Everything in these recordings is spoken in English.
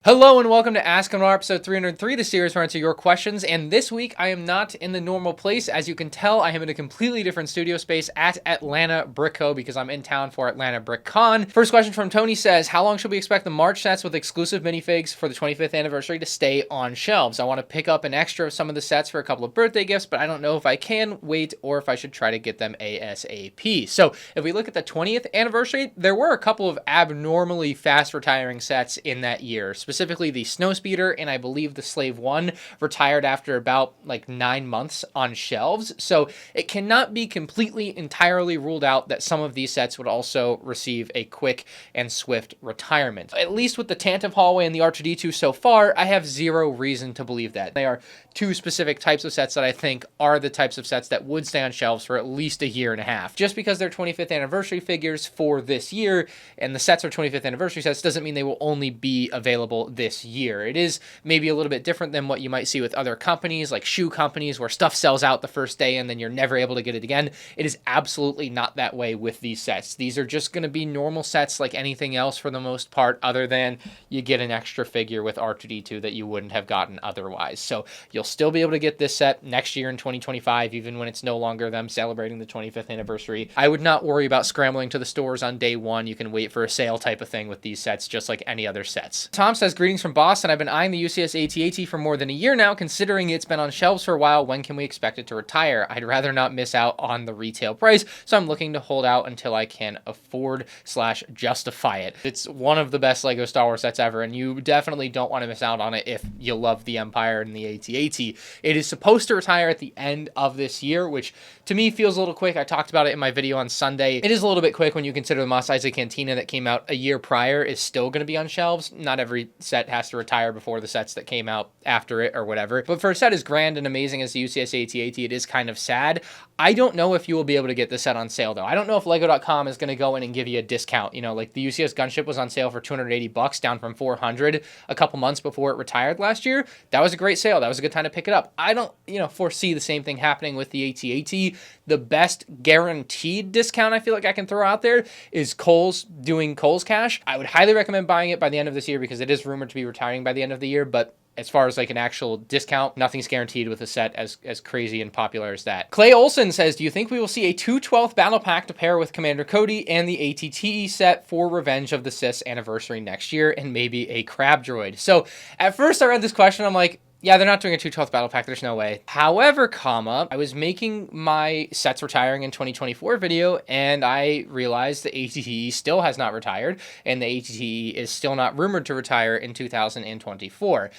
Hello and welcome to Ask MandR episode 303, the series where I answer your questions. And this week I am not in the normal place. As you can tell, I am in a completely different studio space at Atlanta Brick Co. because I'm in town for Atlanta Brick Con. First question from Tony says, how long should we expect the March sets with exclusive minifigs for the 25th anniversary to stay on shelves? I want to pick up an extra of some of the sets for a couple of birthday gifts, but I don't know if I can wait or if I should try to get them ASAP. So if we look at the 20th anniversary, there were a couple of abnormally fast retiring sets in that year. Specifically the Snowspeeder and I believe the Slave 1 retired after about like 9 months on shelves. So it cannot be completely entirely ruled out that some of these sets would also receive a quick and swift retirement. At least with the Tantive Hallway and the R2-D2 so far, I have zero reason to believe that. They are two specific types of sets that I think are the types of sets that would stay on shelves for at least a year and a half. Just because they're 25th anniversary figures for this year and the sets are 25th anniversary sets doesn't mean they will only be available this year. It is maybe a little bit different than what you might see with other companies like shoe companies where stuff sells out the first day and then you're never able to get it again. It is absolutely not that way with these sets. These are just going to be normal sets like anything else for the most part, other than you get an extra figure with R2-D2 that you wouldn't have gotten otherwise. So you'll still be able to get this set next year in 2025, even when it's no longer them celebrating the 25th anniversary. I would not worry about scrambling to the stores on day one. You can wait for a sale type of thing with these sets, just like any other sets. Tom says, greetings from Boston. I've been eyeing the UCS AT-AT for more than a year now. Considering it's been on shelves for a while, when can we expect it to retire? I'd rather not miss out on the retail price, so I'm looking to hold out until I can afford/justify it. It's one of the best LEGO Star Wars sets ever, and you definitely don't want to miss out on it if you love the Empire and the AT-AT. It is supposed to retire at the end of this year, which to me feels a little quick. I talked about it in my video on Sunday. It is a little bit quick when you consider the Mos Eisley Cantina that came out a year prior is still going to be on shelves. Not every set has to retire before the sets that came out after it or whatever. But for a set as grand and amazing as the UCS AT-AT, it is kind of sad. I don't know if you will be able to get this set on sale though. I don't know if Lego.com is going to go in and give you a discount. You know, like the UCS Gunship was on sale for $280, down from $400 a couple months before it retired last year. That was a great sale. That was a good time to pick it up. I don't, foresee the same thing happening with the AT-AT. The best guaranteed discount I feel like I can throw out there is Kohl's doing Kohl's Cash. I would highly recommend buying it by the end of this year because it is rumored to be retiring by the end of the year, but as far as like an actual discount, nothing's guaranteed with a set as crazy and popular as that. Clay Olson says, do you think we will see a 2/12 battle pack to pair with Commander Cody and the ATTE set for Revenge of the Sith anniversary next year and maybe a crab droid? So at first I read this question, I'm like, yeah, they're not doing a 2/12 battle pack. There's no way. However, I was making my sets retiring in 2024 video, and I realized the ATTE still has not retired, and the ATTE is still not rumored to retire in 2024.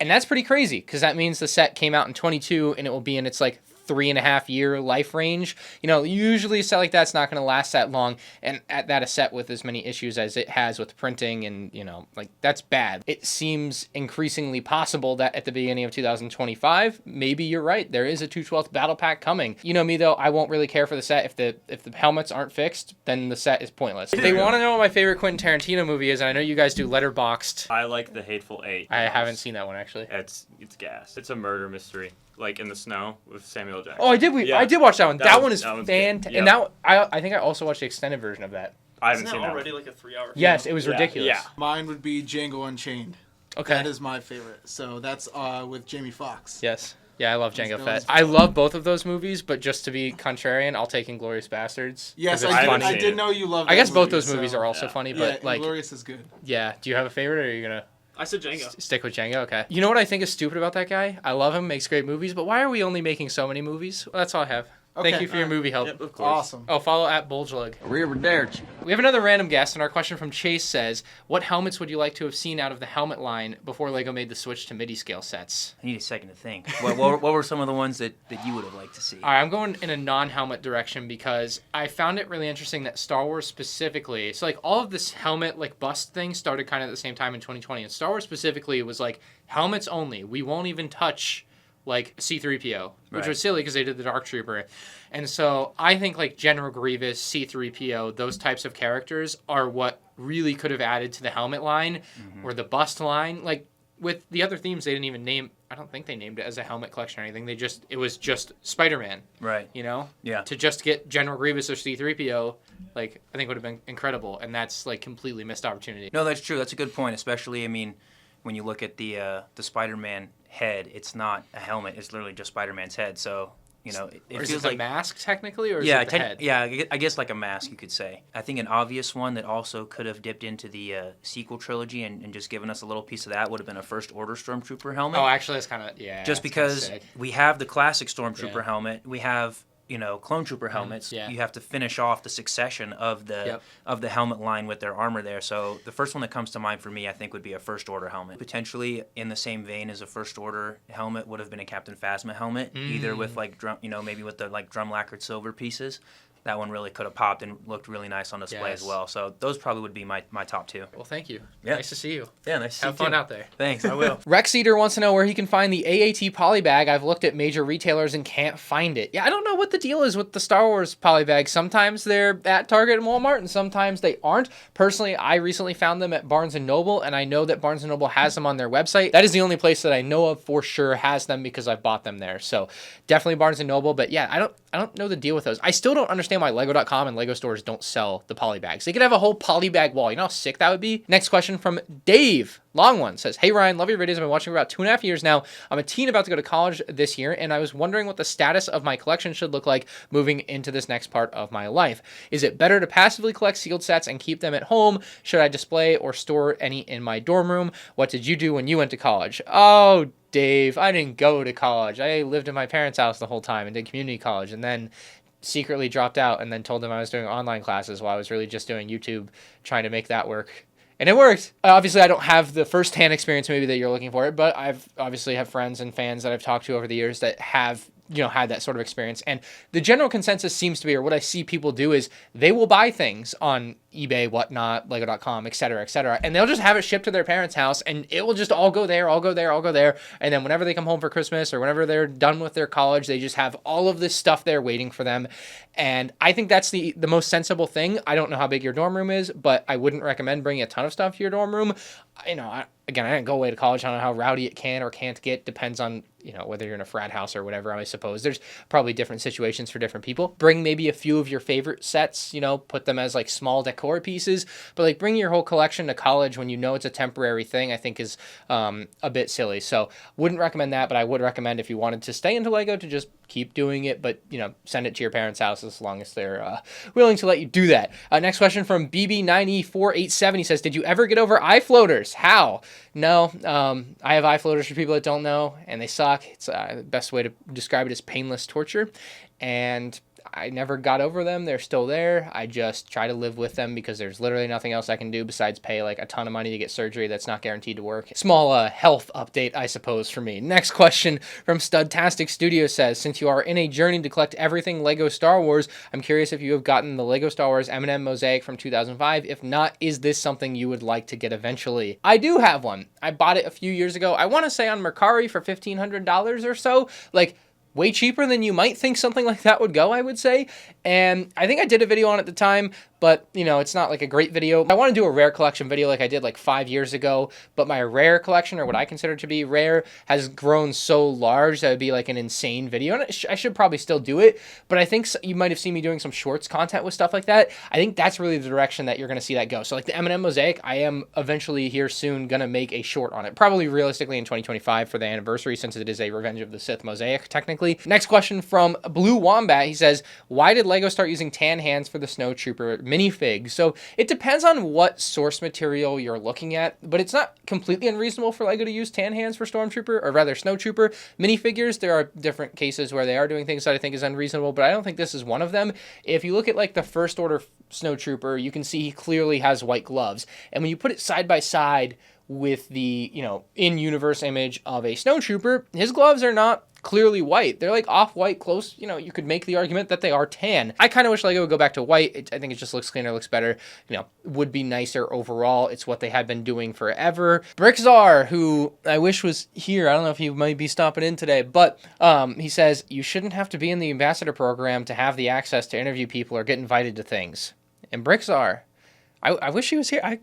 And that's pretty crazy, because that means the set came out in 22, and it will be in its, 3.5-year life range. Usually a set like that's not going to last that long, and at that a set with as many issues as it has with printing and, that's bad. It seems increasingly possible that at the beginning of 2025, maybe you're right. There is a 2/12 battle pack coming. You know me though, I won't really care for the set. If the helmets aren't fixed, then the set is pointless. If they want to know what my favorite Quentin Tarantino movie is, and I know you guys do Letterboxd. I like The Hateful Eight. I haven't seen that one actually. It's gas. It's a murder mystery. Like In the Snow with Samuel Jackson. Oh, I did watch that one. That one is fantastic. Yep. And I think I also watched the extended version of that. I haven't seen that that already one. like a 3-hour film? Yes, it was ridiculous. Yeah. Mine would be Django Unchained. Okay. That is my favorite. So that's with Jamie Foxx. Yes. Yeah, I love Django That Fett. was I love both of those movies, but just to be contrarian, I'll take Inglourious Bastards. Yes, 'cause it's funny. I did know you loved that I guess both movie, those movies so- are also funny, but Yeah, Inglourious is good. yeah. Do you have a favorite, or are you gonna I said Django. stick with Django? Okay. You know what I think is stupid about that guy? I love him, makes great movies, but why are we only making so many movies? Well, that's all I have. Thank Okay, you for your movie help. Yep, of course. Awesome. Oh, follow at Bulgelug. We ever dared you. We have another random guest, and our question from Chase says, what helmets would you like to have seen out of the helmet line before LEGO made the switch to MIDI scale sets? I need a second to think. What were some of the ones that you would have liked to see? All right, I'm going in a non-helmet direction because I found it really interesting that Star Wars specifically, so all of this helmet bust thing started kind of at the same time in 2020, and Star Wars specifically was helmets only. We won't even touch C-3PO, which Right. was silly because they did the Dark Trooper. And so I think General Grievous, C-3PO, those types of characters are what really could have added to the helmet line or the bust line. With the other themes, they didn't even name, I don't think they named it as a helmet collection or anything. It was just Spider-Man. Right. Yeah. To just get General Grievous or C-3PO, I think would have been incredible. And that's completely missed opportunity. No, that's true. That's a good point, especially, when you look at the Spider-Man head, it's not a helmet. It's literally just Spider-Man's head. So, you know, it Or is feels it the like mask technically, or is yeah, it the head? yeah. I guess like a mask, you could say. I think an obvious one that also could have dipped into the sequel trilogy and just given us a little piece of that would have been a First Order Stormtrooper helmet. Oh, actually, that's kind of yeah. Just that's kinda because sick. we have the classic Stormtrooper Yeah. helmet, we have Clone Trooper helmets. yeah. You have to finish off the succession of the helmet line with their armor there. So the first one that comes to mind for me, I think, would be a First Order helmet. Potentially in the same vein as a First Order helmet would have been a Captain Phasma helmet, either with like drum, maybe with the like drum lacquered silver pieces. That one really could have popped and looked really nice on display as well. So those probably would be my top two. Well, thank you. Yeah. Nice to see you. Yeah, nice to see you Have fun too. out there. Thanks, I will. Rex Eater wants to know where he can find the AAT polybag. I've looked at major retailers and can't find it. Yeah, I don't know what the deal is with the Star Wars polybags. Sometimes they're at Target and Walmart, and sometimes they aren't. Personally, I recently found them at Barnes & Noble, and I know that Barnes & Noble has them on their website. That is the only place that I know of for sure has them because I've bought them there. So definitely Barnes & Noble, but yeah, I don't know the deal with those. I still don't understand why Lego.com and Lego stores don't sell the polybags. They could have a whole polybag wall. You know how sick that would be? Next question from Dave. Long one says, hey Ryan, love your videos. I've been watching for about 2.5 years now. I'm a teen about to go to college this year, and I was wondering what the status of my collection should look like moving into this next part of my life. Is it better to passively collect sealed sets and keep them at home? Should I display or store any in my dorm room? What did you do when you went to college? Oh, Dave, I didn't go to college. I lived in my parents' house the whole time and did community college, and then secretly dropped out and then told them I was doing online classes while I was really just doing YouTube, trying to make that work. And it worked. Obviously, I don't have the first-hand experience maybe that you're looking for, but I've obviously have friends and fans that I've talked to over the years that have had that sort of experience. And the general consensus seems to be, or what I see people do, is they will buy things on eBay, whatnot, Lego.com, et cetera, and they'll just have it shipped to their parents' house, and it will just all go there. And then whenever they come home for Christmas or whenever they're done with their college, they just have all of this stuff there waiting for them. And I think that's the most sensible thing. I don't know how big your dorm room is, but I wouldn't recommend bringing a ton of stuff to your dorm room. Again, I didn't go away to college. I don't know how rowdy it can or can't get. Depends on, whether you're in a frat house or whatever, I suppose. There's probably different situations for different people. Bring maybe a few of your favorite sets, put them as like small decor pieces. But like bring your whole collection to college when it's a temporary thing, I think is a bit silly. So wouldn't recommend that, but I would recommend if you wanted to stay into Lego to just keep doing it, but send it to your parents' house as long as they're willing to let you do that. Next question from BB90487. He says, did you ever get over eye floaters? How? No, I have eye floaters for people that don't know, and they suck. It's the best way to describe it is painless torture, and I never got over them. They're still there. I just try to live with them because there's literally nothing else I can do besides pay like a ton of money to get surgery that's not guaranteed to work. Small health update, I suppose, for me. Next question from Studtastic Studio says, since you are in a journey to collect everything Lego Star Wars, I'm curious if you have gotten the Lego Star Wars M&M Mosaic from 2005. If not, is this something you would like to get eventually? I do have one. I bought it a few years ago. I want to say on Mercari for $1,500 or so. Like, way cheaper than you might think something like that would go, I would say. And I think I did a video on it at the time, but, it's not like a great video. I want to do a rare collection video like I did like 5 years ago, but my rare collection, or what I consider to be rare, has grown so large that it would be like an insane video. And I should probably still do it, but I think you might have seen me doing some shorts content with stuff like that. I think that's really the direction that you're going to see that go. So like the M&M Mosaic, I am eventually here soon going to make a short on it, probably realistically in 2025 for the anniversary, since it is a Revenge of the Sith Mosaic, technically. Next question from Blue Wombat. He says, why did Lego start using tan hands for the Snow Trooper minifig? So it depends on what source material you're looking at, but it's not completely unreasonable for Lego to use tan hands for Stormtrooper, or rather Snow Trooper minifigures. There are different cases where they are doing things that I think is unreasonable, but I don't think this is one of them. If you look at like the First Order Snow Trooper, you can see he clearly has white gloves. And when you put it side by side with the, in-universe image of a Snow Trooper, his gloves are not clearly white. They're like off-white, close. You could make the argument that they are tan. I kind of wish Lego would go back to white. I think it just looks cleaner, looks better, would be nicer overall. It's what they had been doing forever. Brickzar, who I wish was here, I don't know if he might be stopping in today, but he says, you shouldn't have to be in the ambassador program to have the access to interview people or get invited to things. And Brickzar, I wish he was here.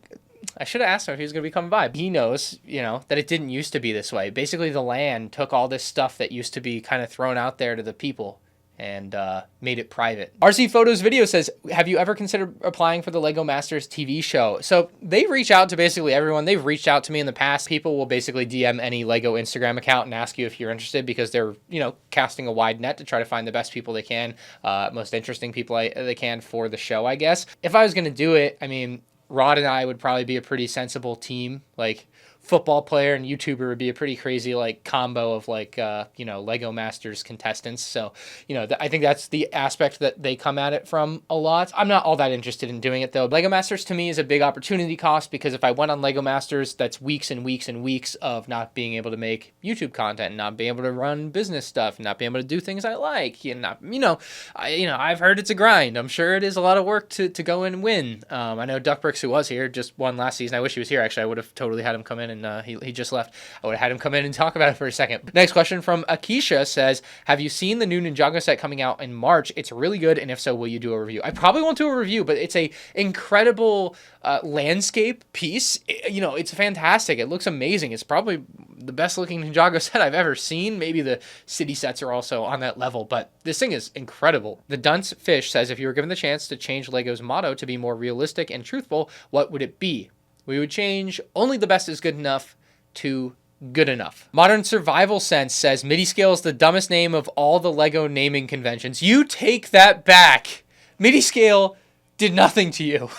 I should have asked him if he was going to be coming by. He knows, that it didn't used to be this way. Basically, the land took all this stuff that used to be kind of thrown out there to the people and made it private. RC Photos Video says, have you ever considered applying for the Lego Masters TV show? So they reach out to basically everyone. They've reached out to me in the past. People will basically DM any Lego Instagram account and ask you if you're interested, because they're, you know, casting a wide net to try to find the best people they can, most interesting people they can for the show, I guess. If I was going to do it, I mean, Rod and I would probably be a pretty sensible team. Like, football player and YouTuber would be a pretty crazy like combo of like you know, Lego Masters contestants. So, you know, I think that's the aspect that they come at it from a lot. I'm not all that interested in doing it though. Lego Masters to me is a big opportunity cost, because if I went on Lego Masters, that's weeks and weeks and weeks of not being able to make YouTube content, and not being able to run business stuff, and not being able to do things I like, and not, you know, I've heard it's a grind. I'm sure it is a lot of work to go and win. I know Duckbricks, who was here, just won last season. I wish he was here. Actually, I would have totally had him come in, and he just left. I would have had him come in and talk about it for a second. Next question from Akisha says, have you seen the new Ninjago set coming out in March? It's really good, and if so, will you do a review? I probably won't do a review, but it's a incredible landscape piece. You know, it's fantastic. It looks amazing. It's probably the best looking Ninjago set I've ever seen. Maybe the city sets are also on that level, but this thing is incredible. The Dunce Fish says, if you were given the chance to change Lego's motto to be more realistic and truthful, what would it be? We would change only the best is good enough to good enough. Modern Survival Sense says, MIDI Scale is the dumbest name of all the Lego naming conventions. You take that back. MIDI Scale did nothing to you.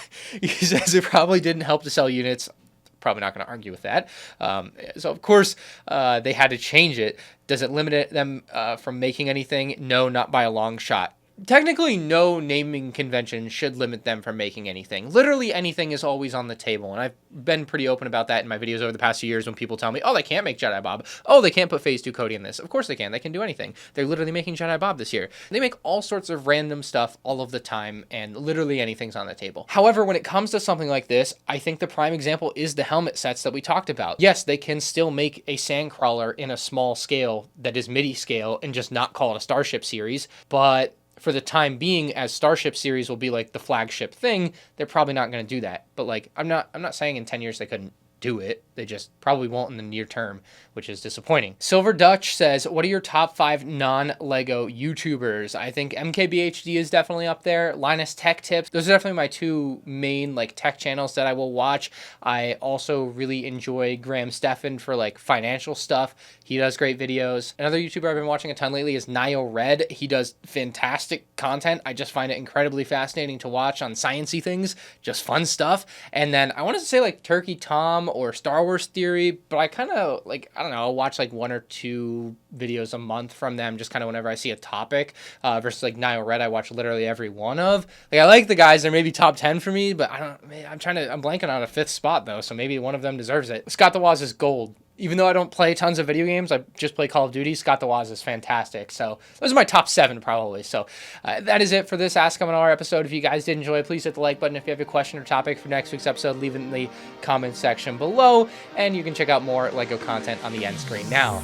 He says it probably didn't help to sell units. Probably not going to argue with that. So, of course, they had to change it. Does it limit them from making anything? No, not by a long shot. Technically, no naming convention should limit them from making anything. Literally anything is always on the table, and I've been pretty open about that in my videos over the past few years when people tell me, oh, they can't make Jedi Bob. Oh, they can't put Phase 2 Cody in this. Of course they can. They can do anything. They're literally making Jedi Bob this year. They make all sorts of random stuff all of the time, and literally anything's on the table. However, when it comes to something like this, I think the prime example is the helmet sets that we talked about. Yes, they can still make a Sandcrawler in a small scale that is MIDI scale and just not call it a Starship series, but for the time being, as Starship series will be like the flagship thing, they're probably not going to do that. But like, I'm not saying in 10 years they couldn't do it. They just probably won't in the near term, which is disappointing. Silver Dutch says, what are your top 5 non-Lego YouTubers? I think MKBHD is definitely up there. Linus Tech Tips. Those are definitely my 2 main like tech channels that I will watch. I also really enjoy Graham Stephan for like financial stuff. He does great videos. Another YouTuber I've been watching a ton lately is Nio Red. He does fantastic content. I just find it incredibly fascinating to watch on sciencey things, just fun stuff. And then I wanted to say like Turkey Tom or Star Wars Theory, but I kind of like, I don't know, I'll watch like 1 or 2 videos a month from them, just kind of whenever I see a topic, versus like Nile Red, I watch literally every one of. Like, I like the guys, they're maybe top 10 for me, but I'm blanking on a 5th spot though, so maybe one of them deserves it. Scott the Woz is gold. Even though I don't play tons of video games, I just play Call of Duty, Scott the Woz is fantastic. So those are my top 7 probably. So that is it for this Ask MandR episode. If you guys did enjoy it, please hit the like button. If you have a question or topic for next week's episode, leave it in the comment section below. And you can check out more Lego content on the end screen now.